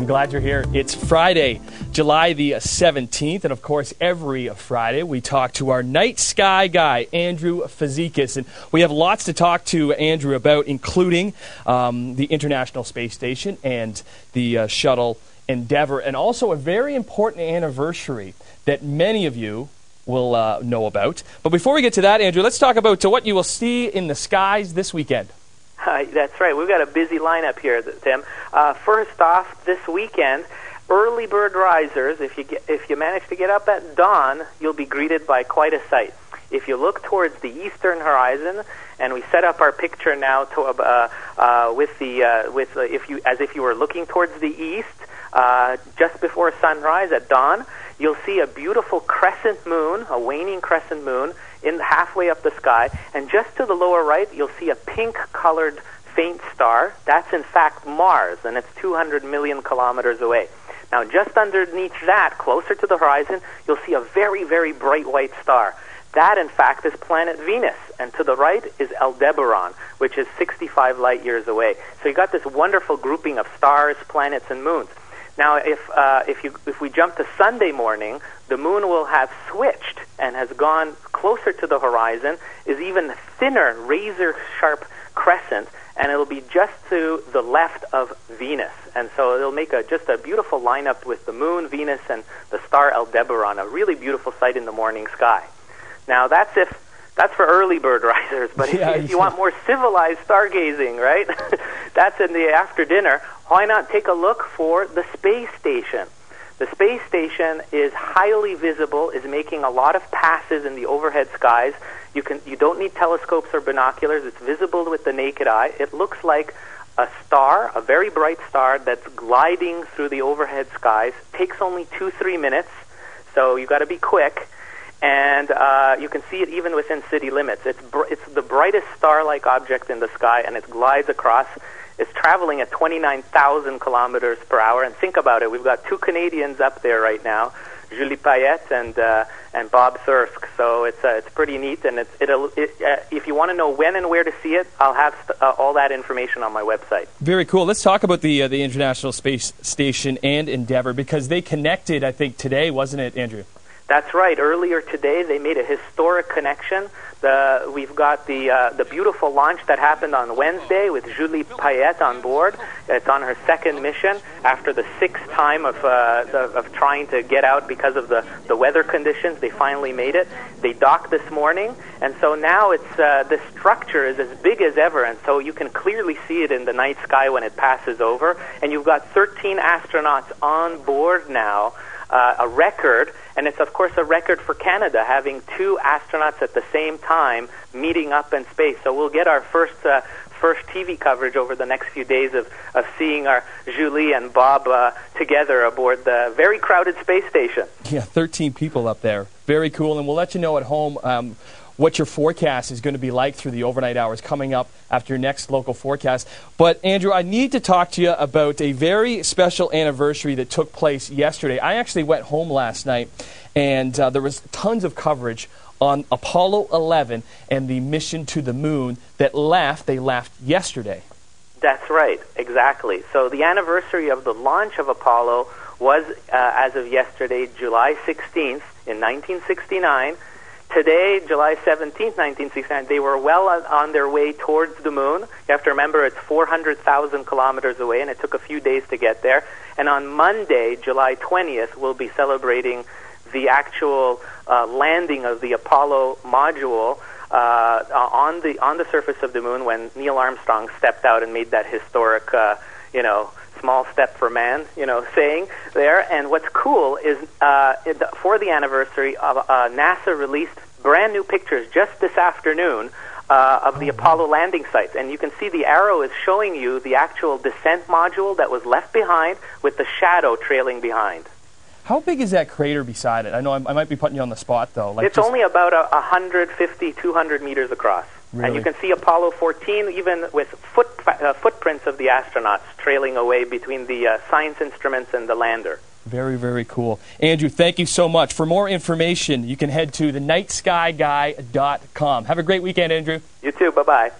I'm glad you're here. It's Friday, July the 17th, and of course, every Friday we talk to our night sky guy, Andrew Fazekas, and we have lots to talk to Andrew about, including the International Space Station and the shuttle Endeavour, and also a very important anniversary that many of you will know about. But before we get to that, Andrew, let's talk about what you will see in the skies this weekend. That's right. We've got a busy lineup here, Tim. First off, this weekend, early bird risers. If you manage to get up at dawn, you'll be greeted by quite a sight. If you look towards the eastern horizon, and we set up our picture now to, as if you were looking towards the east, just before sunrise at dawn, you'll see a beautiful crescent moon, a waning crescent moon, halfway up the sky, and just to the lower right, you'll see a pink-colored faint star. That's in fact Mars, and it's 200 million kilometers away. Now, just underneath that, closer to the horizon, you'll see a very, very bright white star. That, in fact, is planet Venus, and to the right is Aldebaran, which is 65 light years away. So you got this wonderful grouping of stars, planets, and moons. Now, if we jump to Sunday morning, the moon will have switched and has gone closer to the horizon, is even thinner, razor-sharp crescent, and it'll be just to the left of Venus. And so it'll make just a beautiful lineup with the moon, Venus, and the star Aldebaran, a really beautiful sight in the morning sky. Now, that's for early bird risers, but if you want more civilized stargazing, right, that's in the after dinner. Why not take a look for the space station? The space station is highly visible, is making a lot of passes in the overhead skies. You don't need telescopes or binoculars. It's visible with the naked eye. It looks like a star, a very bright star that's gliding through the overhead skies. Takes only 2-3 minutes, so you got to be quick. And you can see it even within city limits. It's the brightest star-like object in the sky, and it glides across. It's traveling at 29,000 kilometers per hour. And think about it. We've got two Canadians up there right now, Julie Payette and Bob Thursk. So it's pretty neat. And if you want to know when and where to see it, I'll have all that information on my website. Very cool. Let's talk about the International Space Station and Endeavour, because they connected, I think, today, wasn't it, Andrew? That's right. Earlier today, they made a historic connection. We've got the beautiful launch that happened on Wednesday with Julie Payette on board. It's on her second mission after the sixth time of trying to get out because of the weather conditions. They finally made it. They docked this morning, and so now the structure is as big as ever, and so you can clearly see it in the night sky when it passes over. And you've got 13 astronauts on board now. A record, and it's of course a record for Canada, having two astronauts at the same time meeting up in space. So we'll get our first TV coverage over the next few days of seeing our Julie and Bob together aboard the very crowded space station. Yeah, 13 people up there. Very cool, and we'll let you know at home what your forecast is going to be like through the overnight hours coming up after your next local forecast. But, Andrew, I need to talk to you about a very special anniversary that took place yesterday. I actually went home last night, and there was tons of coverage on Apollo 11 and the mission to the moon they left yesterday. That's right, exactly. So the anniversary of the launch of Apollo was, as of yesterday, July 16th in 1969. Today, July 17th, 1969, they were well on their way towards the moon. You have to remember it's 400,000 kilometers away, and it took a few days to get there. And on Monday, July 20th, we'll be celebrating the actual landing of the Apollo module on the surface of the moon when Neil Armstrong stepped out and made that historic, small step for man, saying there. And what's cool is for the anniversary, NASA released brand new pictures just this afternoon of the Apollo landing sites. And you can see the arrow is showing you the actual descent module that was left behind with the shadow trailing behind. How big is that crater beside it? I know I might be putting you on the spot, though. It's only about 150, 200 meters across. Really? And you can see Apollo 14 even with footprints of the astronauts trailing away between the science instruments and the lander. Very, very cool. Andrew, thank you so much. For more information, you can head to thenightskyguy.com. Have a great weekend, Andrew. You too. Bye-bye.